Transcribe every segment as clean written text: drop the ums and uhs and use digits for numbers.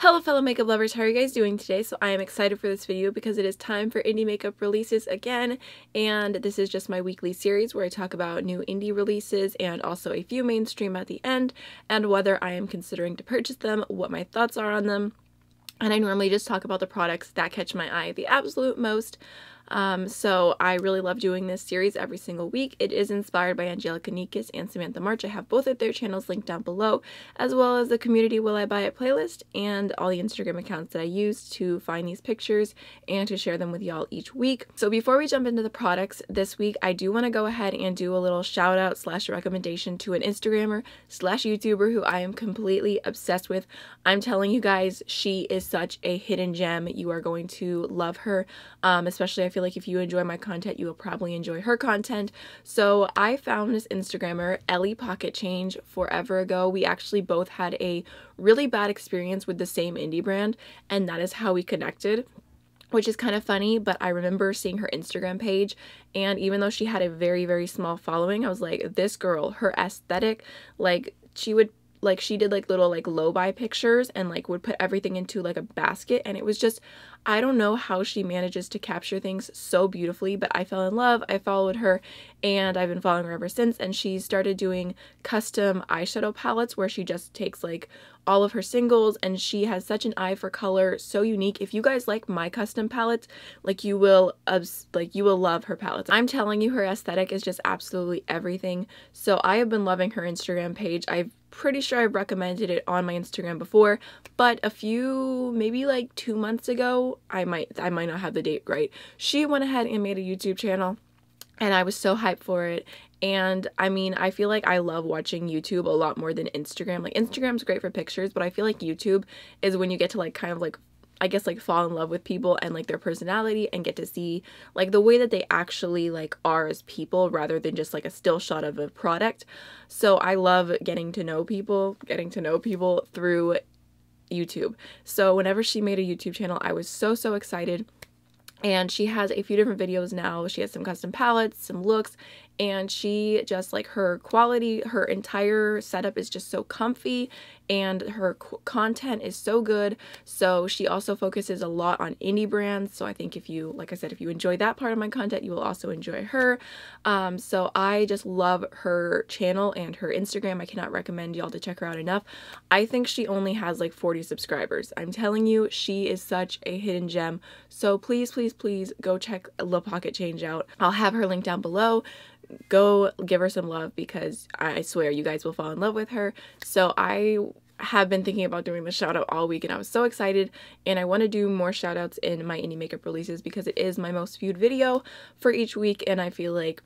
Hello fellow makeup lovers, how are you guys doing today? So I am excited for this video because it is time for indie makeup releases again, and this is just my weekly series where I talk about new indie releases and also a few mainstream at the end, and whether I am considering to purchase them, what my thoughts are on them. And I normally just talk about the products that catch my eye the absolute most. So I really love doing this series every single week. It is inspired by Angelica Nikis and Samantha March. I have both of their channels linked down below, as well as the Community Will I Buy It playlist and all the Instagram accounts that I use to find these pictures and to share them with y'all each week. So before we jump into the products this week, I do want to go ahead and do a little shout out / recommendation to an Instagrammer / YouTuber who I am completely obsessed with. I'm telling you guys, she is such a hidden gem. You are going to love her, especially I feel like if you enjoy my content, you will probably enjoy her content. So I found this Instagrammer, Ellie Pocket Change, forever ago. We actually both had a really bad experience with the same indie brand, and that is how we connected, which is kind of funny. But I remember seeing her Instagram page, and even though she had a very, very small following, I was like, this girl, her aesthetic, like she did like little like low buy pictures and like would put everything into like a basket, and it was just, I don't know how she manages to capture things so beautifully, but I fell in love. I followed her and I've been following her ever since, and she started doing custom eyeshadow palettes where she just takes like all of her singles, and she has such an eye for color, so unique. If you guys like my custom palettes, like you will love her palettes. I'm telling you, her aesthetic is just absolutely everything. So I have been loving her Instagram page. I'm pretty sure I've recommended it on my Instagram before, but maybe like 2 months ago, I might not have the date right, she went ahead and made a YouTube channel, and I was so hyped for it. And I mean, I feel like I love watching YouTube a lot more than Instagram. Like Instagram's great for pictures, but I feel like YouTube is when you get to like kind of like, I guess, like fall in love with people and like their personality and get to see like the way that they actually like are as people rather than just like a still shot of a product. So I love getting to know people through YouTube. So whenever she made a YouTube channel, I was so excited. And she has a few different videos now. She has some custom palettes, some looks, and she just like her quality, her entire setup is just so comfy, and her content is so good. So she also focuses a lot on indie brands. So I think if you, like I said, if you enjoy that part of my content, you will also enjoy her. So I just love her channel and her Instagram. I cannot recommend y'all to check her out enough. I think she only has like 40 subscribers. I'm telling you, she is such a hidden gem. So please go check Ellie Pocket Change out. I'll have her link down below. Go give her some love because I swear you guys will fall in love with her. So I have been thinking about doing the shout out all week, and I was so excited, and I want to do more shout outs in my indie makeup releases because it is my most viewed video for each week, and I feel like,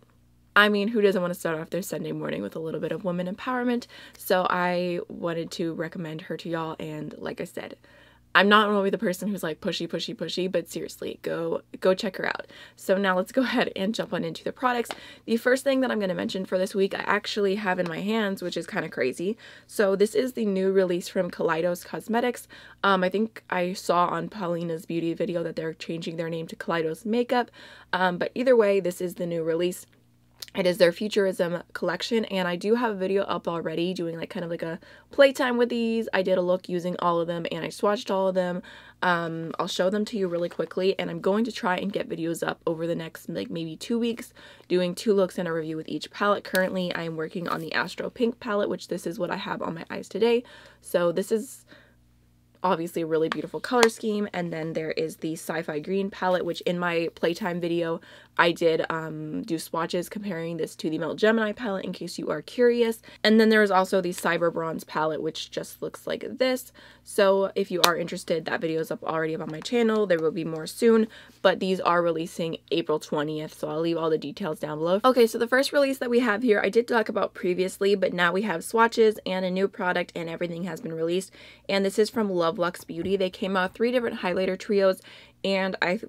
I mean, who doesn't want to start off their Sunday morning with a little bit of woman empowerment? So I wanted to recommend her to y'all, and like I said, I'm not normally the person who's like pushy, but seriously, go check her out. So now let's go ahead and jump on into the products. The first thing that I'm going to mention for this week, I actually have in my hands, which is kind of crazy. So this is the new release from Colitis Cosmetics. I think I saw on Paulina's beauty video that they're changing their name to Colitis Makeup. But either way, this is the new release. It is their Futurism collection, and I do have a video up already doing like kind of like a playtime with these. I did a look using all of them, and I swatched all of them. I'll show them to you really quickly, and I'm going to try and get videos up over the next like maybe 2 weeks, doing 2 looks and a review with each palette. Currently, I am working on the Astro Pink palette, which this is what I have on my eyes today. So this is obviously a really beautiful color scheme, and then there is the Sci-Fi Green palette, which in my playtime video I did do swatches comparing this to the Melt Gemini palette in case you are curious. And then there is also the Cyber Bronze palette, which just looks like this. So if you are interested, that video is already up on my channel. There will be more soon, but these are releasing April 20th, so I'll leave all the details down below. Okay, so the first release that we have here, I did talk about previously, but now we have swatches and a new product, and everything has been released. And this is from Luxe Beauty. They came out 3 different highlighter trios, and I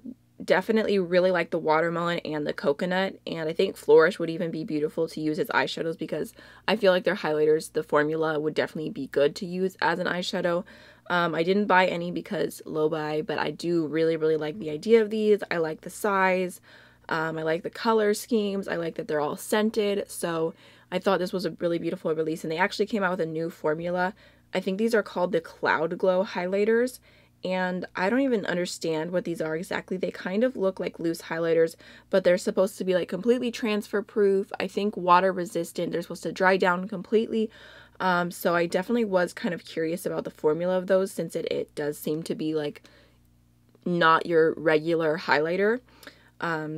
definitely really like the watermelon and the coconut, and I think Flourish would even be beautiful to use as eyeshadows because I feel like their highlighters, the formula would definitely be good to use as an eyeshadow. I didn't buy any because low buy, but I do really like the idea of these. I like the size, I like the color schemes, I like that they're all scented, so I thought this was a really beautiful release. And they actually came out with a new formula I think these are called the Cloud Glow highlighters, and I don't even understand what these are exactly. They kind of look like loose highlighters, but they're supposed to be like completely transfer proof. I think water resistant. They're supposed to dry down completely. So I definitely was kind of curious about the formula of those, since it does seem to be like not your regular highlighter.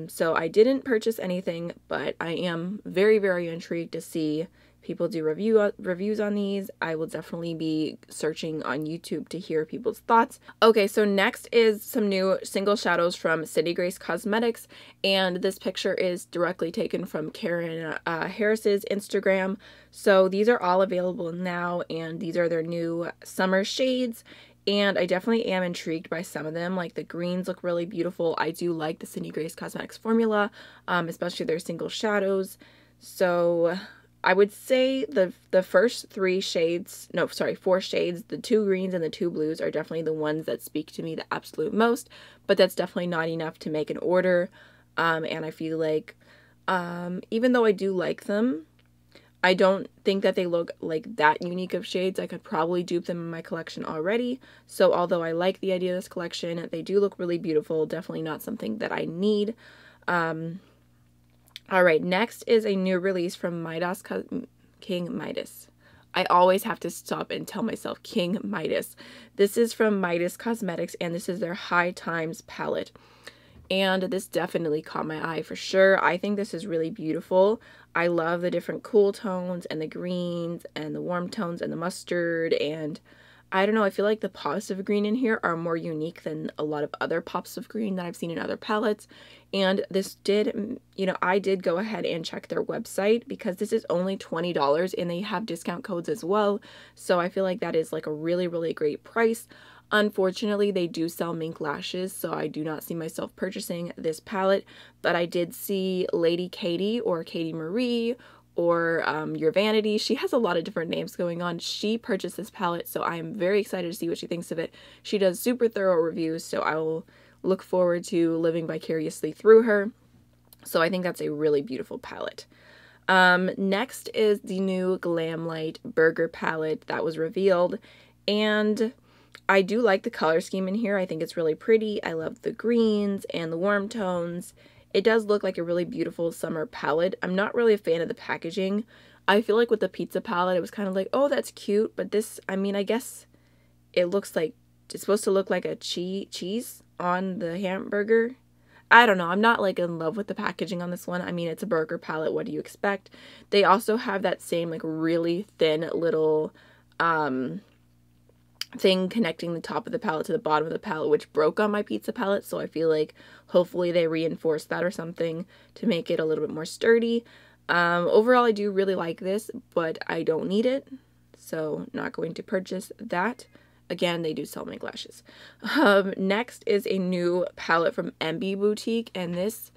So I didn't purchase anything, but I am very, very intrigued to see people do reviews on these. I will definitely be searching on YouTube to hear people's thoughts. Okay, so next is some new single shadows from City Grace Cosmetics, and this picture is directly taken from Karen Harris's Instagram. So these are all available now, and these are their new summer shades. And I definitely am intrigued by some of them. Like the greens look really beautiful. I do like the City Grace Cosmetics formula, especially their single shadows. So I would say the first four shades, the 2 greens and the 2 blues are definitely the ones that speak to me the absolute most, but that's definitely not enough to make an order. And I feel like, even though I do like them, I don't think that they look like that unique of shades. I could probably dupe them in my collection already. So although I like the idea of this collection, they do look really beautiful. Definitely not something that I need. Alright, next is a new release from Midas, King Midas. I always have to stop and tell myself King Midas. This is from Midas Cosmetics, and this is their High Times palette. And this definitely caught my eye for sure. I think this is really beautiful. I love the different cool tones and the greens and the warm tones and the mustard, and I don't know, I feel like the pops of green in here are more unique than a lot of other pops of green that I've seen in other palettes. And this did, I did go ahead and check their website because this is only $20 and they have discount codes as well. So I feel like that is like a really, really great price. Unfortunately, they do sell mink lashes, so I do not see myself purchasing this palette, but I did see Lady Katie or Katie Marie or Your Vanity. She has a lot of different names going on. She purchased this palette, so I am very excited to see what she thinks of it. She does super thorough reviews, so I will look forward to living vicariously through her. So I think that's a really beautiful palette. Next is the new Glam Light Burger palette that was revealed, and I do like the color scheme in here. I think it's really pretty. I love the greens and the warm tones. It does look like a really beautiful summer palette. I'm not really a fan of the packaging. I feel like with the pizza palette, it was kind of like, oh, that's cute. But this, I mean, I guess it looks like, it's supposed to look like a cheese on the hamburger. I don't know. I'm not like in love with the packaging on this one. I mean, it's a burger palette. What do you expect? They also have that same like really thin little thing connecting the top of the palette to the bottom of the palette, which broke on my pizza palette, so I feel like hopefully they reinforced that or something to make it a little bit more sturdy. Overall, I do really like this, but I don't need it, so not going to purchase that. Again, they do sell mink lashes. Next is a new palette from Emby Boutique, and this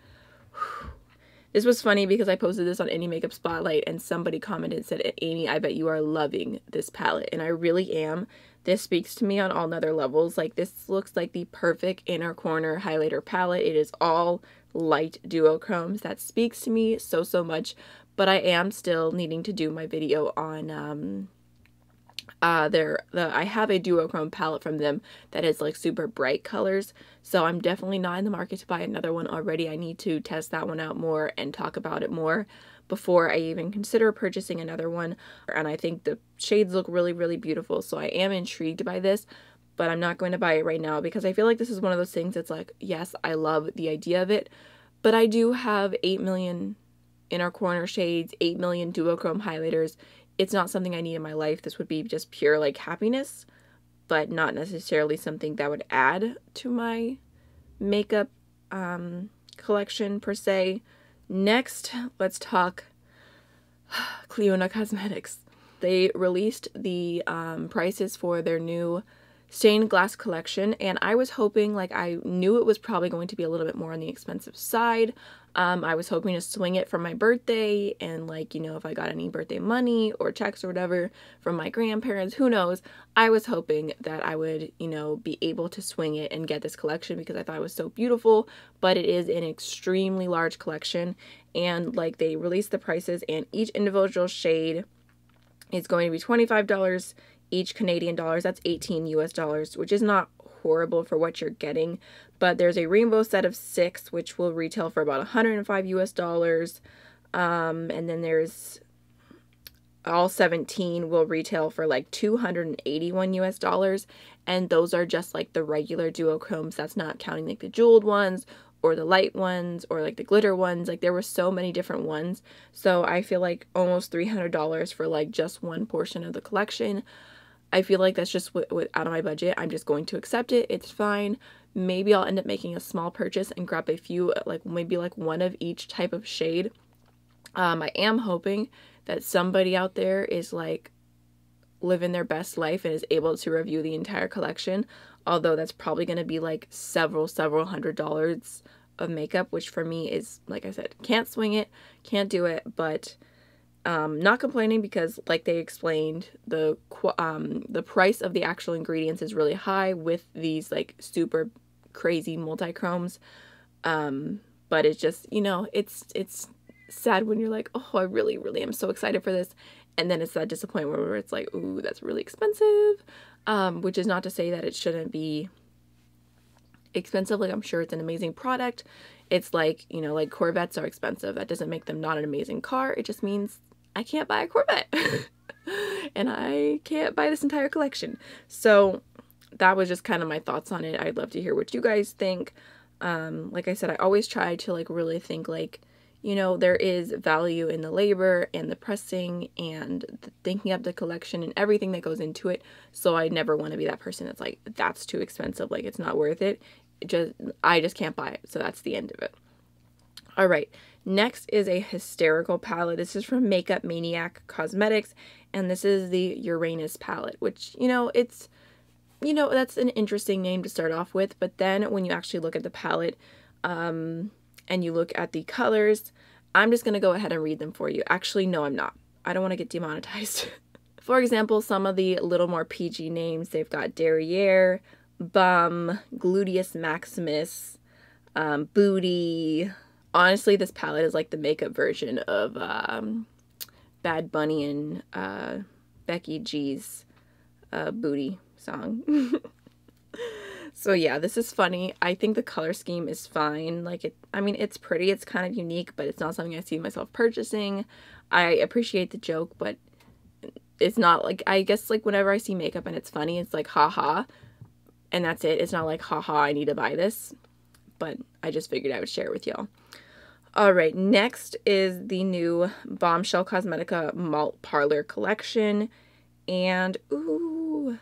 was funny because I posted this on Indie Makeup Spotlight and somebody commented and said, Amy, I bet you are loving this palette, and I really am. This speaks to me on all other levels. Like, this looks like the perfect inner corner highlighter palette. It is all light duochromes. That speaks to me so, so much, but I am still needing to do my video on I have a duochrome palette from them that is like super bright colors, so I'm definitely not in the market to buy another one already. I need to test that one out more and talk about it more before I even consider purchasing another one. And I think the shades look really, really beautiful, so I am intrigued by this, but I'm not going to buy it right now because I feel like this is one of those things that's like, yes, I love the idea of it, but I do have 8 million inner corner shades, 8 million duochrome highlighters. It's not something I need in my life. This would be just pure like happiness, but not necessarily something that would add to my makeup collection per se. Next, let's talk Clionadh Cosmetics. They released the prices for their new stained glass collection, and I was hoping, like, I knew it was probably going to be a little bit more on the expensive side. I was hoping to swing it for my birthday, and like, if I got any birthday money or checks or whatever from my grandparents, who knows, I was hoping that I would, be able to swing it and get this collection because I thought it was so beautiful. But it is an extremely large collection, and like, they released the prices, and each individual shade is going to be $25 each Canadian dollars. That's 18 US dollars, which is not horrible for what you're getting. But there's a rainbow set of 6, which will retail for about 105 US dollars. And then there's all 17 will retail for like 281 US dollars. And those are just like the regular duochromes. That's not counting like the jeweled ones or the light ones or like the glitter ones. Like there were so many different ones. So I feel like almost $300 for like just one portion of the collection. I feel like that's just out of my budget. I'm just going to accept it. It's fine. Maybe I'll end up making a small purchase and grab a few, like maybe like one of each type of shade. I am hoping that somebody out there is like living their best life and is able to review the entire collection. Although that's probably going to be like several $100s of makeup, which for me is, like I said, can't swing it, can't do it, but not complaining because, like they explained, the price of the actual ingredients is really high with these like super crazy multi-chromes. But it's just, you know, it's sad when you're like, oh, I really am so excited for this, and then it's that disappointment where it's like, ooh, that's really expensive. Which is not to say that it shouldn't be expensive. Like, I'm sure it's an amazing product. It's like, you know, like Corvettes are expensive. That doesn't make them not an amazing car. It just means I can't buy a Corvette and I can't buy this entire collection. So that was just kind of my thoughts on it. I'd love to hear what you guys think. Like I said, I always try to like really think like, you know, there is value in the labor and the pressing and the thinking up the collection and everything that goes into it. So I never want to be that person that's like, that's too expensive, like it's not worth it. I just can't buy it. So that's the end of it. All right, next is a hysterical palette. This is from Makeup Maniac Cosmetics, and this is the Uranus palette, which, you know, it's, you know, that's an interesting name to start off with. But then when you actually look at the palette, and you look at the colors, I'm just going to go ahead and read them for you. Actually, no, I'm not. I don't want to get demonetized. For example, some of the little more PG names, they've got Derriere, Bum, Gluteus Maximus, Booty. Honestly, this palette is like the makeup version of Bad Bunny and Becky G's Booty song. So yeah, this is funny. I think the color scheme is fine. Like I mean, it's pretty, it's kind of unique, but it's not something I see myself purchasing. I appreciate the joke, but it's not like, I guess like whenever I see makeup and it's funny, it's like haha, and that's it. It's not like haha, I need to buy this, but I just figured I would share it with y'all. All right, next is the new Bombshell Cosmetica Malt Parlor collection, and ooh,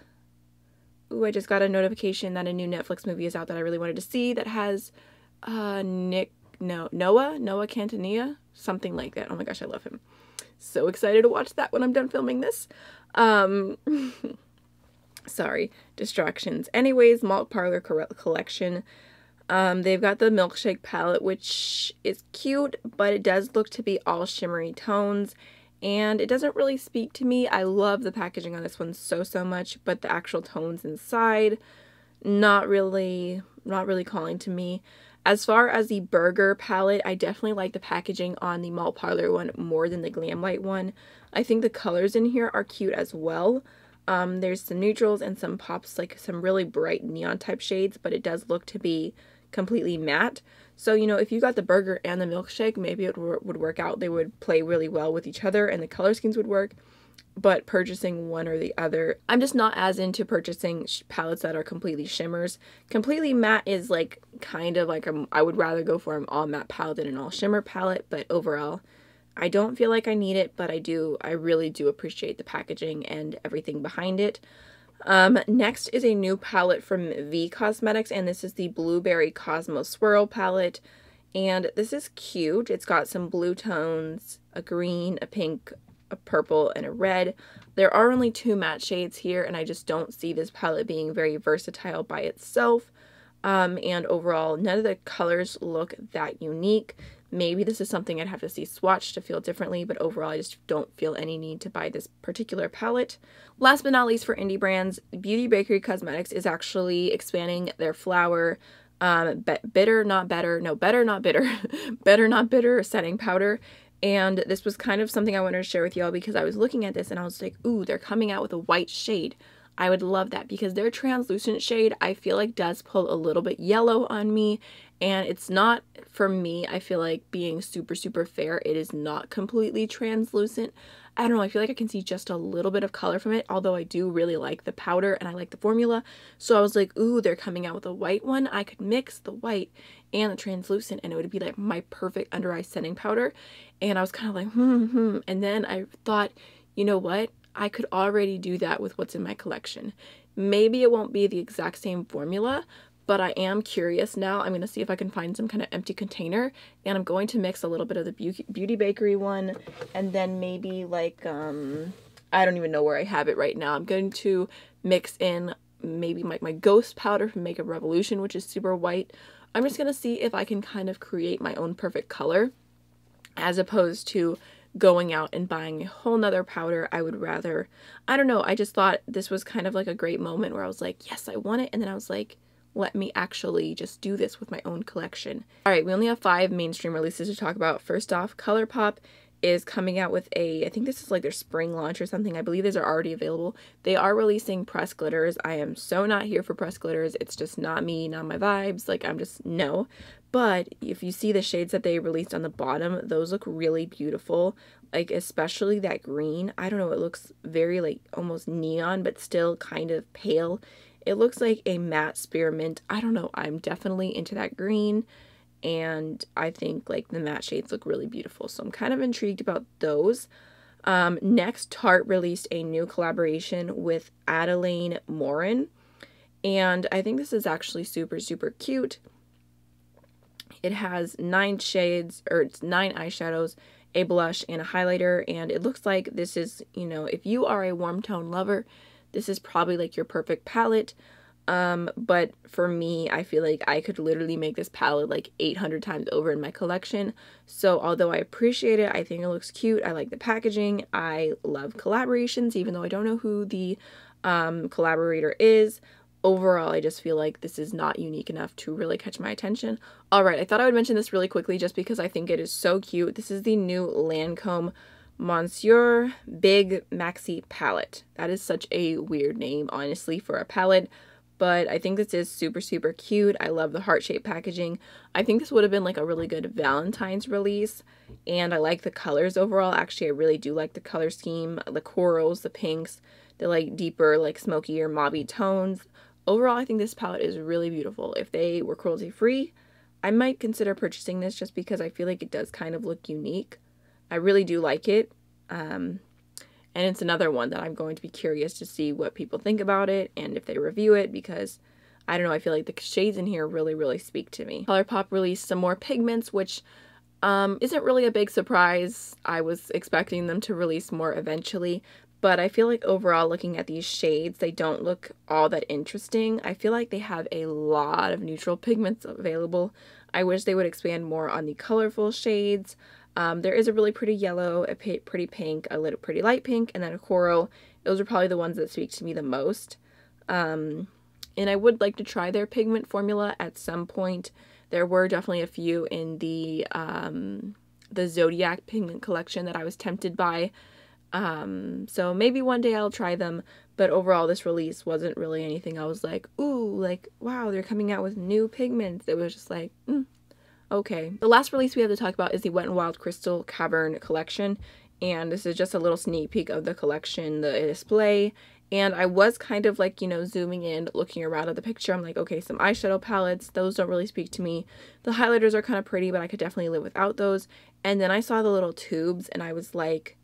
I just got a notification that a new Netflix movie is out that I really wanted to see that has Noah Cantanilla, something like that. Oh my gosh, I love him. So excited to watch that when I'm done filming this. Sorry, distractions. Anyways, Malt Parlor collection. They've got the milkshake palette, which is cute, but it does look to be all shimmery tones. And it doesn't really speak to me. I love the packaging on this one so much, but the actual tones inside, not really calling to me. As far as the burger palette, I definitely like the packaging on the Malt Parlor one more than the Glam Light one. I think the colors in here are cute as well. There's some neutrals and some pops, like some really bright neon type shades, but it does look to be completely matte. So, you know, if you got the burger and the milkshake, maybe it would work out. They would play really well with each other and the color schemes would work. But purchasing one or the other, I'm just not as into purchasing palettes that are completely shimmers. Completely matte is like kind of like I would rather go for an all matte palette than an all shimmer palette. But overall, I don't feel like I need it, but I really do appreciate the packaging and everything behind it. Next is a new palette from V Cosmetics, and this is the Blueberry Cosmo Swirl palette, and this is cute. It's got some blue tones, a green, a pink, a purple, and a red. There are only 2 matte shades here, and I just don't see this palette being very versatile by itself, and overall, none of the colors look that unique. Maybe this is something I'd have to see swatched to feel differently, but overall I just don't feel any need to buy this particular palette. Last but not least, for indie brands, Bakerie Cosmetics is actually expanding their flower Better Not Bitter setting powder, And this was kind of something I wanted to share with y'all because I was looking at this and I was like, ooh, they're coming out with a white shade. I would love that because their translucent shade I feel like does pull a little bit yellow on me, and it's not, for me, I feel like being super fair, it is not completely translucent. I don't know, I feel like I can see just a little bit of color from it, although I do really like the powder and I like the formula. So I was like, ooh, they're coming out with a white one. I could mix the white and the translucent and it would be like my perfect under eye setting powder. And I was kind of like, and then I thought, you know what? I could already do that with what's in my collection. Maybe it won't be the exact same formula, but I am curious now. I'm going to see if I can find some kind of empty container, and I'm going to mix a little bit of the Beauty Bakerie one, and then maybe like, I don't even know where I have it right now. I'm going to mix in maybe like my Ghost powder from Makeup Revolution, which is super white. I'm just going to see if I can kind of create my own perfect color, as opposed to going out and buying a whole nother powder. I would rather, I don't know, I just thought this was kind of like a great moment where I was like, yes, I want it. And then I was like, let me actually just do this with my own collection. All right, we only have 5 mainstream releases to talk about. First off, Colourpop is coming out with I think this is like their spring launch or something. I believe these are already available. They are releasing pressed glitters. I am so not here for pressed glitters. It's just not me, not my vibes. Like, I'm just, no. But if you see the shades that they released on the bottom, those look really beautiful. Like, especially that green. I don't know, it looks very like almost neon, but still kind of pale. It looks like a matte spearmint. I don't know, I'm definitely into that green. And I think like the matte shades look really beautiful. So I'm kind of intrigued about those. Next, Tarte released a new collaboration with Adelaine Morin. And I think this is actually super cute. It has 9 shades, or it's 9 eyeshadows, a blush, and a highlighter. And it looks like this is, you know, if you are a warm tone lover, this is probably like your perfect palette. But for me, I feel like I could literally make this palette like 800 times over in my collection. So although I appreciate it, I think it looks cute. I like the packaging. I love collaborations, even though I don't know who the collaborator is. Overall, I just feel like this is not unique enough to really catch my attention. Alright, I thought I would mention this really quickly just because I think it is so cute. This is the new Lancome Monsierur Big Maxi palette. That is such a weird name, honestly, for a palette. But I think this is super cute. I love the heart-shaped packaging. I think this would have been like a really good Valentine's release. And I like the colors overall. Actually, I really do like the color scheme. The corals, the pinks, the like deeper, like smokier, mauvey tones. Overall, I think this palette is really beautiful. If they were cruelty-free, I might consider purchasing this just because I feel like it does kind of look unique. I really do like it. And it's another one that I'm going to be curious to see what people think about it and if they review it, because I don't know, I feel like the shades in here really speak to me. Colourpop released some more Pigments, which isn't really a big surprise. I was expecting them to release more eventually, but I feel like overall, looking at these shades, they don't look all that interesting. I feel like they have a lot of neutral pigments available. I wish they would expand more on the colorful shades. There is a really pretty yellow, a pretty pink, a little pretty light pink, and then a coral. Those are probably the ones that speak to me the most. And I would like to try their pigment formula at some point. There were definitely a few in the Zodiac pigment collection that I was tempted by. So maybe one day I'll try them, but overall this release wasn't really anything I was like, ooh, like, wow, they're coming out with new pigments. It was just like, okay. The last release we have to talk about is the Wet n Wild Crystal Cavern collection, and this is just a little sneak peek of the collection, the display. And I was kind of like, you know, zooming in, looking around at the picture. I'm like, okay, some eyeshadow palettes, those don't really speak to me. The highlighters are kind of pretty, but I could definitely live without those. And then I saw the little tubes and I was like,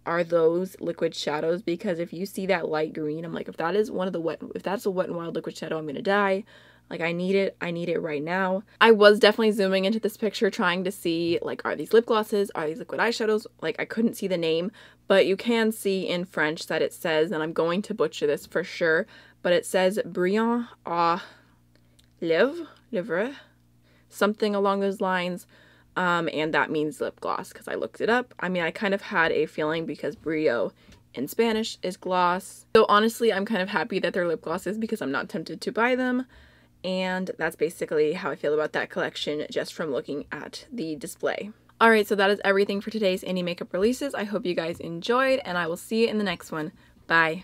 are those liquid shadows? Because if you see that light green, I'm like, if that's a Wet n Wild liquid shadow, I'm gonna die. Like, I need it right now. I was definitely zooming into this picture trying to see, like, are these lip glosses? Are these liquid eyeshadows? Like, I couldn't see the name, but you can see in French that it says, and I'm going to butcher this for sure, but it says Brillant à Lèvres, something along those lines, and that means lip gloss, because I looked it up. I mean, I kind of had a feeling because brillo in Spanish is gloss. So honestly, I'm kind of happy that they're lip glosses because I'm not tempted to buy them. And that's basically how I feel about that collection just from looking at the display. Alright, so that is everything for today's indie makeup releases. I hope you guys enjoyed, and I will see you in the next one. Bye!